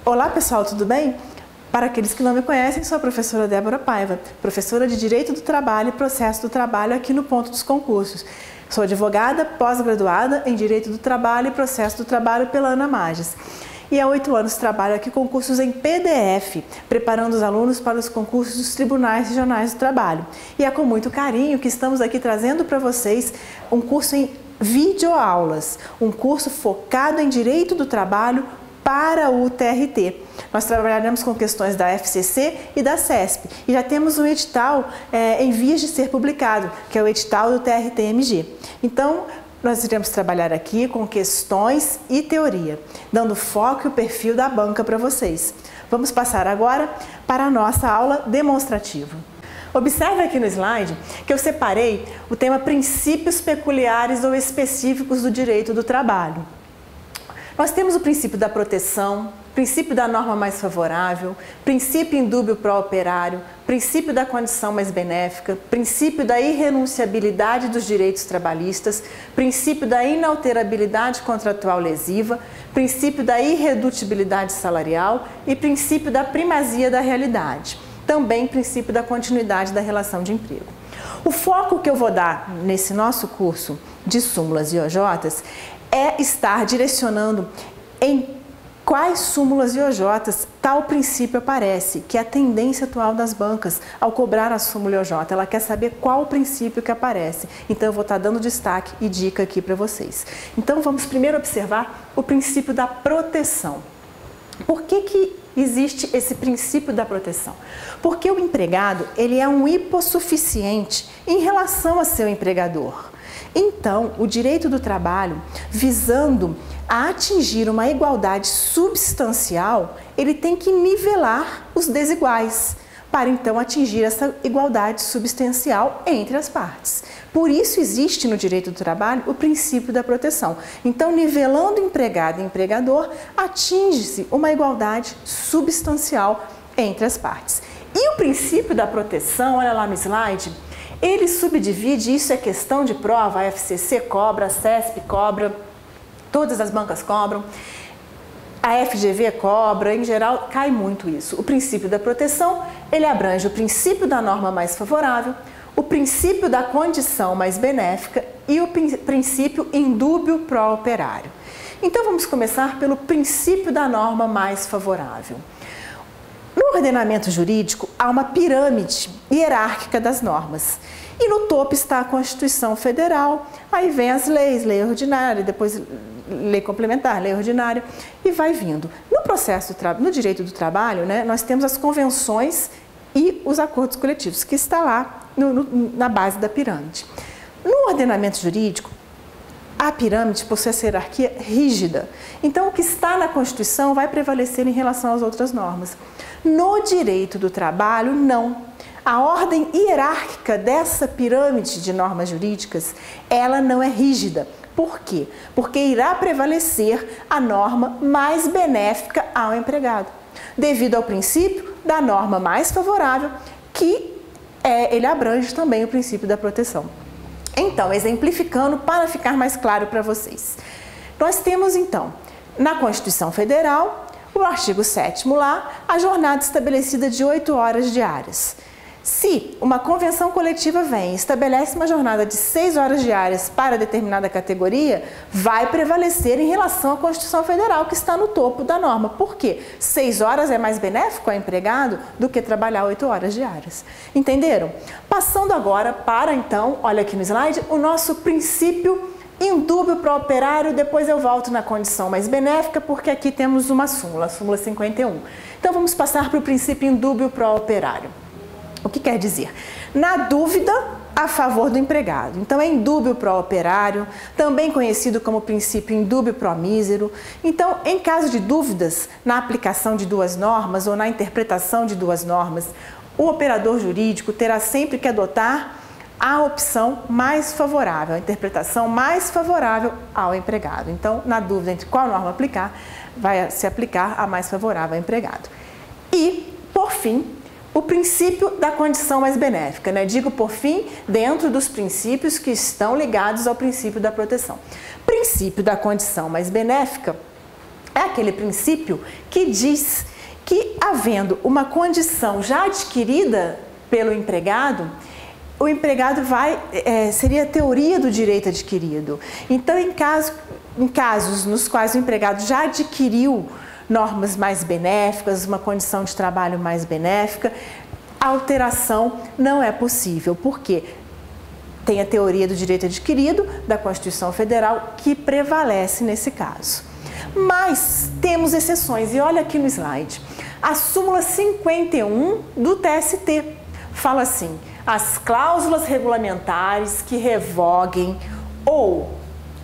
Olá pessoal, tudo bem? Para aqueles que não me conhecem, sou a professora Débora Paiva, professora de Direito do Trabalho e Processo do Trabalho aqui no Ponto dos Concursos. Sou advogada, pós-graduada em Direito do Trabalho e Processo do Trabalho pela Ana Magis. E há 8 anos trabalho aqui com cursos em PDF, preparando os alunos para os concursos dos Tribunais Regionais do Trabalho. E é com muito carinho que estamos aqui trazendo para vocês um curso em videoaulas, um curso focado em Direito do Trabalho para o TRT. Nós trabalharemos com questões da FCC e da CESP e já temos um edital em vias de ser publicado, que é o edital do TRT-MG. Então, nós iremos trabalhar aqui com questões e teoria, dando foco e o perfil da banca para vocês. Vamos passar agora para a nossa aula demonstrativa. Observe aqui no slide que eu separei o tema princípios peculiares ou específicos do direito do trabalho. Nós temos o princípio da proteção, princípio da norma mais favorável, princípio indúbio pro operário, princípio da condição mais benéfica, princípio da irrenunciabilidade dos direitos trabalhistas, princípio da inalterabilidade contratual lesiva, princípio da irredutibilidade salarial e princípio da primazia da realidade. Também princípio da continuidade da relação de emprego. O foco que eu vou dar nesse nosso curso de súmulas e OJs é estar direcionando em quais súmulas e OJs tal princípio aparece, que é a tendência atual das bancas ao cobrar a súmula e OJ. Ela quer saber qual o princípio que aparece. Então, eu vou estar dando destaque e dica aqui para vocês. Então, vamos primeiro observar o princípio da proteção. Por que existe esse princípio da proteção? Porque o empregado, ele é um hipossuficiente em relação a seu empregador. Então, o direito do trabalho, visando a atingir uma igualdade substancial, ele tem que nivelar os desiguais, para então atingir essa igualdade substancial entre as partes. Por isso existe no direito do trabalho o princípio da proteção. Então, nivelando empregado e empregador, atinge-se uma igualdade substancial entre as partes. E o princípio da proteção, olha lá no slide, ele subdivide, isso é questão de prova, a FCC cobra, a CESP cobra, todas as bancas cobram, a FGV cobra, em geral cai muito isso. O princípio da proteção, ele abrange o princípio da norma mais favorável, o princípio da condição mais benéfica e o princípio indúbio pro operário. Então vamos começar pelo princípio da norma mais favorável. No ordenamento jurídico, há uma pirâmide hierárquica das normas. E no topo está a Constituição Federal, aí vem as leis, lei ordinária, depois lei complementar, lei ordinária, e vai vindo. No direito do trabalho, né, nós temos as convenções e os acordos coletivos, que está lá na base da pirâmide. No ordenamento jurídico, a pirâmide possui essa hierarquia rígida. Então, o que está na Constituição vai prevalecer em relação às outras normas. No direito do trabalho, não. A ordem hierárquica dessa pirâmide de normas jurídicas, ela não é rígida. Por quê? Porque irá prevalecer a norma mais benéfica ao empregado, devido ao princípio da norma mais favorável, que ele abrange também o princípio da proteção. Então, exemplificando para ficar mais claro para vocês. Nós temos, então, na Constituição Federal, o artigo 7º lá, a jornada estabelecida de 8 horas diárias. Se uma convenção coletiva vem e estabelece uma jornada de 6 horas diárias para determinada categoria, vai prevalecer em relação à Constituição Federal, que está no topo da norma. Por quê? 6 horas é mais benéfico ao empregado do que trabalhar 8 horas diárias. Entenderam? Passando agora para, então, olha aqui no slide, o nosso princípio indúbio pro operário, depois eu volto na condição mais benéfica, porque aqui temos uma súmula, a súmula 51. Então, vamos passar para o princípio indúbio pro operário. O que quer dizer? Na dúvida, a favor do empregado. Então, é indúbio pro operário, também conhecido como princípio indúbio pro mísero. Então, em caso de dúvidas na aplicação de duas normas ou na interpretação de duas normas, o operador jurídico terá sempre que adotar a opção mais favorável, a interpretação mais favorável ao empregado. Então, na dúvida entre qual norma aplicar, vai se aplicar a mais favorável ao empregado. E, por fim, o princípio da condição mais benéfica, né? Digo, por fim, dentro dos princípios que estão ligados ao princípio da proteção. Princípio da condição mais benéfica é aquele princípio que diz que, havendo uma condição já adquirida pelo empregado, o empregado seria a teoria do direito adquirido. Então, em casos nos quais o empregado já adquiriu normas mais benéficas, uma condição de trabalho mais benéfica, a alteração não é possível. Por quê? Tem a teoria do direito adquirido da Constituição Federal que prevalece nesse caso. Mas temos exceções, e olha aqui no slide. A súmula 51 do TST fala assim: as cláusulas regulamentares que revoguem ou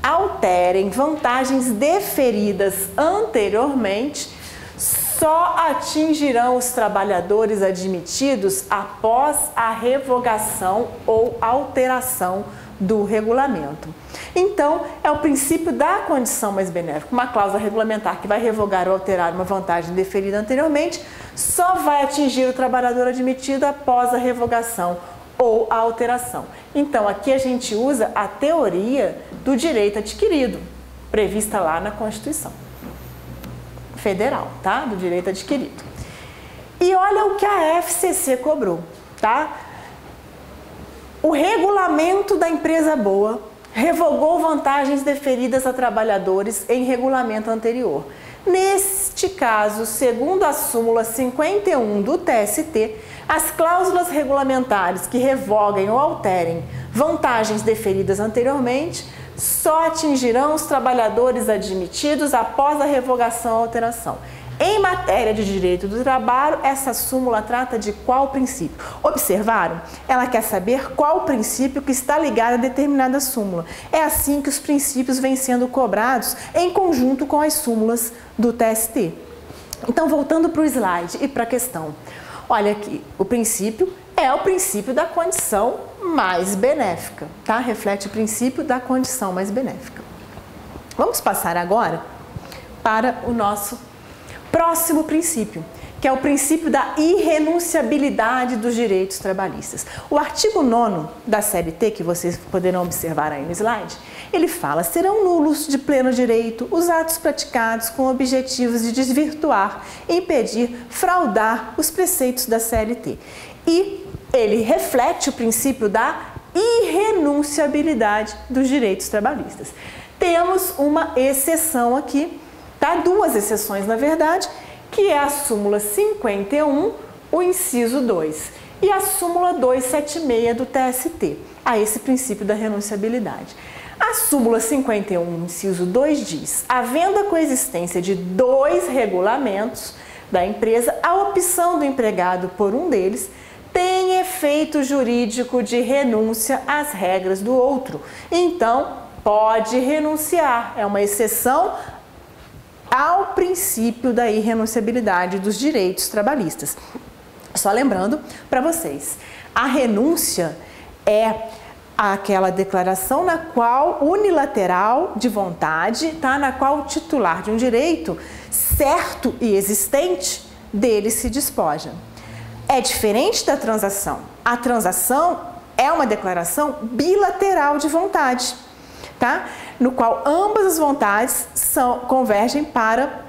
alterem vantagens deferidas anteriormente só atingirão os trabalhadores admitidos após a revogação ou alteração do regulamento. Então, é o princípio da condição mais benéfica. Uma cláusula regulamentar que vai revogar ou alterar uma vantagem deferida anteriormente só vai atingir o trabalhador admitido após a revogação ou a alteração. Então, aqui a gente usa a teoria do direito adquirido, prevista lá na Constituição Federal, tá? Do direito adquirido. E olha o que a FCC cobrou, tá? O regulamento da empresa boa revogou vantagens deferidas a trabalhadores em regulamento anterior. Neste caso, segundo a súmula 51 do TST, as cláusulas regulamentares que revoguem ou alterem vantagens deferidas anteriormente só atingirão os trabalhadores admitidos após a revogação ou alteração. Em matéria de direito do trabalho, essa súmula trata de qual princípio? Observaram? Ela quer saber qual princípio que está ligado a determinada súmula. É assim que os princípios vêm sendo cobrados em conjunto com as súmulas do TST. Então, voltando para o slide e para a questão. Olha aqui, o princípio é o princípio da condição mais benéfica, tá? Reflete o princípio da condição mais benéfica. Vamos passar agora para o nosso próximo princípio, que é o princípio da irrenunciabilidade dos direitos trabalhistas. O artigo 9º da CLT, que vocês poderão observar aí no slide, ele fala: serão nulos de pleno direito os atos praticados com objetivos de desvirtuar, impedir, fraudar os preceitos da CLT. E ele reflete o princípio da irrenunciabilidade dos direitos trabalhistas. Temos uma exceção aqui, tá? Duas exceções, na verdade, que é a súmula 51, o inciso 2, e a súmula 276 do TST, a esse princípio da renunciabilidade. A súmula 51, inciso 2 diz: havendo a coexistência de dois regulamentos da empresa, a opção do empregado por um deles tem efeito jurídico de renúncia às regras do outro. Então, pode renunciar. É uma exceção ao princípio da irrenunciabilidade dos direitos trabalhistas. Só lembrando para vocês, a renúncia é aquela declaração na qual unilateral de vontade, tá? Na qual o titular de um direito certo e existente dele se despoja. É diferente da transação. A transação é uma declaração bilateral de vontade, tá? No qual ambas as vontades convergem para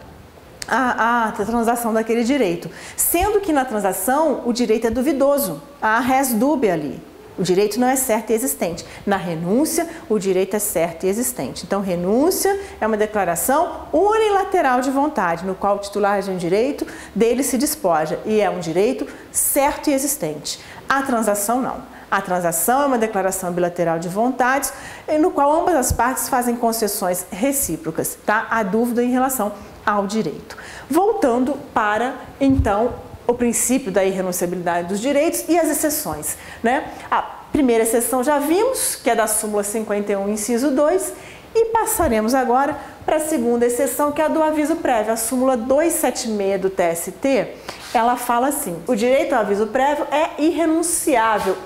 a transação daquele direito. Sendo que na transação o direito é duvidoso, há res dubia ali. O direito não é certo e existente. Na renúncia, o direito é certo e existente. Então, renúncia é uma declaração unilateral de vontade, no qual o titular de um direito dele se despoja, e é um direito certo e existente. A transação não. A transação é uma declaração bilateral de vontades, no qual ambas as partes fazem concessões recíprocas, tá? Há dúvida em relação ao direito. Voltando para, então, o princípio da irrenunciabilidade dos direitos e as exceções, né? A primeira exceção já vimos, que é da súmula 51, inciso 2, e passaremos agora para a segunda exceção, que é a do aviso prévio. A súmula 276 do TST, ela fala assim: o direito ao aviso prévio é irrenunciável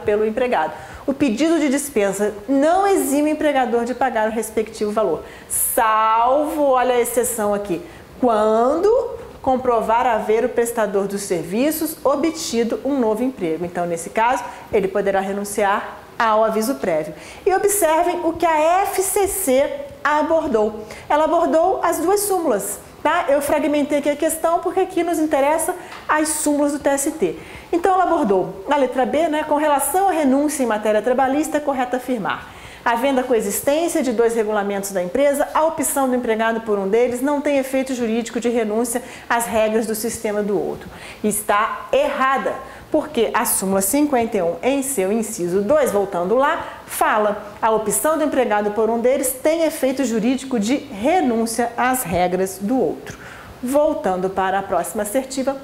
pelo empregado. O pedido de dispensa não exime o empregador de pagar o respectivo valor, salvo, olha a exceção aqui, quando comprovar haver o prestador dos serviços obtido um novo emprego. Então, nesse caso, ele poderá renunciar ao aviso prévio. E observem o que a FCC abordou. Ela abordou as duas súmulas. Tá? Eu fragmentei aqui a questão porque aqui nos interessa as súmulas do TST. Então, ela abordou na letra B, né, com relação à renúncia em matéria trabalhista, é correto afirmar: havendo a coexistência de dois regulamentos da empresa, a opção do empregado por um deles não tem efeito jurídico de renúncia às regras do sistema do outro. Está errada, porque a súmula 51, em seu inciso 2, voltando lá, fala: a opção do empregado por um deles tem efeito jurídico de renúncia às regras do outro. Voltando para a próxima assertiva,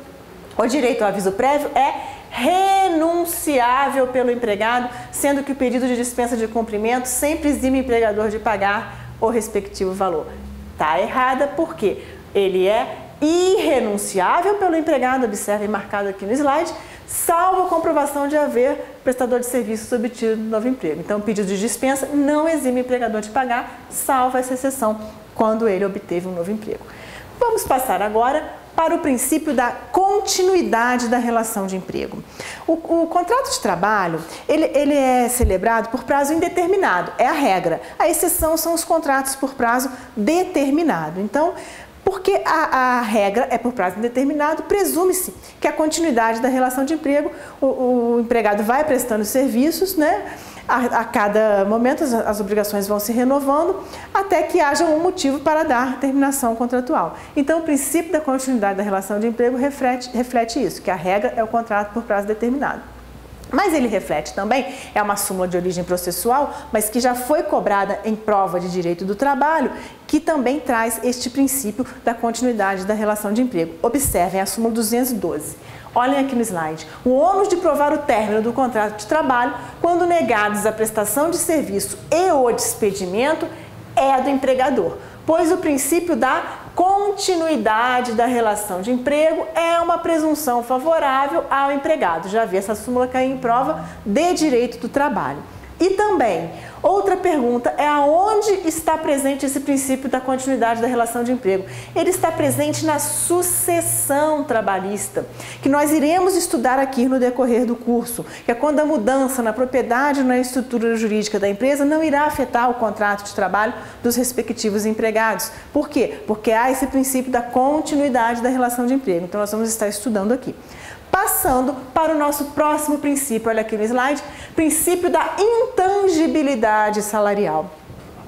o direito ao aviso prévio é renunciável pelo empregado, sendo que o pedido de dispensa de cumprimento sempre exime o empregador de pagar o respectivo valor. Está errada porque ele é irrenunciável pelo empregado, observem marcado aqui no slide, salvo a comprovação de haver prestador de serviços obtido no novo emprego. Então, o pedido de dispensa não exime o empregador de pagar, salvo essa exceção, quando ele obteve um novo emprego. Vamos passar agora para o princípio da continuidade da relação de emprego. O contrato de trabalho, ele é celebrado por prazo indeterminado, é a regra. A exceção são os contratos por prazo determinado. Então, porque a regra é por prazo indeterminado, presume-se que a continuidade da relação de emprego, o empregado vai prestando serviços, né? A cada momento as obrigações vão se renovando até que haja um motivo para dar terminação contratual. Então, o princípio da continuidade da relação de emprego reflete isso, que a regra é o contrato por prazo determinado. Mas ele reflete também, é uma súmula de origem processual, mas que já foi cobrada em prova de direito do trabalho, que também traz este princípio da continuidade da relação de emprego. Observem a súmula 212. Olhem aqui no slide. O ônus de provar o término do contrato de trabalho, quando negados a prestação de serviço e o despedimento, é do empregador, pois o princípio da continuidade da relação de emprego é uma presunção favorável ao empregado. Já vi essa súmula cair em prova de direito do trabalho. E também, outra pergunta é aonde está presente esse princípio da continuidade da relação de emprego? Ele está presente na sucessão trabalhista, que nós iremos estudar aqui no decorrer do curso, que é quando a mudança na propriedade ou na estrutura jurídica da empresa não irá afetar o contrato de trabalho dos respectivos empregados. Por quê? Porque há esse princípio da continuidade da relação de emprego. Então, nós vamos estar estudando aqui. Passando para o nosso próximo princípio, olha aqui no slide, princípio da intangibilidade salarial.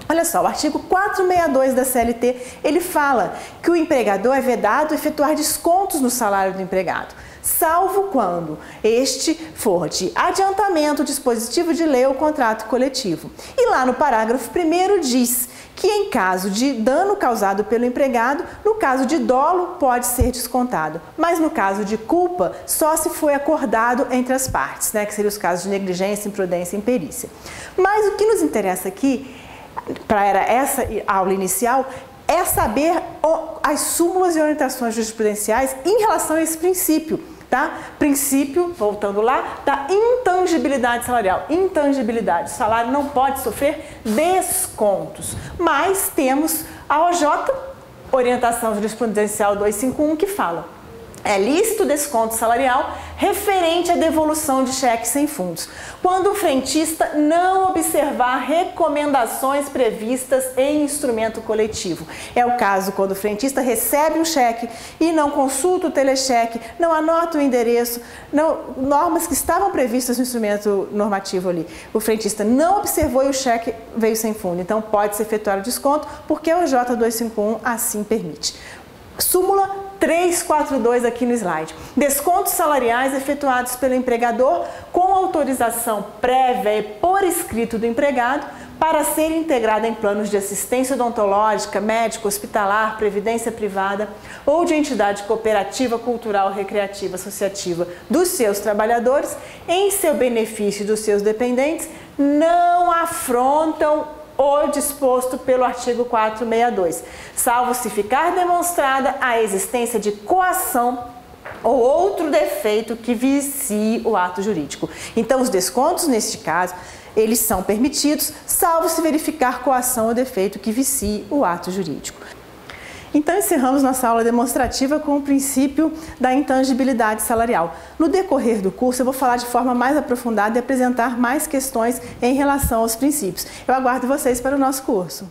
Olha só, o artigo 462 da CLT, ele fala que o empregador é vedado efetuar descontos no salário do empregado, salvo quando este for de adiantamento, dispositivo de lei ou contrato coletivo. E lá no parágrafo 1º diz que em caso de dano causado pelo empregado, no caso de dolo, pode ser descontado. Mas no caso de culpa, só se foi acordado entre as partes, né? Que seriam os casos de negligência, imprudência e imperícia. Mas o que nos interessa aqui, para essa aula inicial, é saber as súmulas e orientações jurisprudenciais em relação a esse princípio. Tá? Princípio, voltando lá, da intangibilidade salarial. Intangibilidade, o salário não pode sofrer descontos. Mas temos a OJ, Orientação Jurisprudencial 251, que fala: é lícito desconto salarial referente à devolução de cheques sem fundos, quando o frentista não observar recomendações previstas em instrumento coletivo. É o caso quando o frentista recebe um cheque e não consulta o telecheque, não anota o endereço, normas que estavam previstas no instrumento normativo ali. O frentista não observou e o cheque veio sem fundo. Então, pode-se efetuar o desconto porque o J251 assim permite. Súmula 342 aqui no slide. Descontos salariais efetuados pelo empregador com autorização prévia e por escrito do empregado para ser integrado em planos de assistência odontológica, médico, hospitalar, previdência privada ou de entidade cooperativa, cultural, recreativa, associativa dos seus trabalhadores, em seu benefício e dos seus dependentes, não afrontam o disposto pelo artigo 462, salvo se ficar demonstrada a existência de coação ou outro defeito que vicie o ato jurídico. Então, os descontos, neste caso, eles são permitidos, salvo se verificar coação ou defeito que vicie o ato jurídico. Então encerramos nossa aula demonstrativa com o princípio da intangibilidade salarial. No decorrer do curso eu vou falar de forma mais aprofundada e apresentar mais questões em relação aos princípios. Eu aguardo vocês para o nosso curso.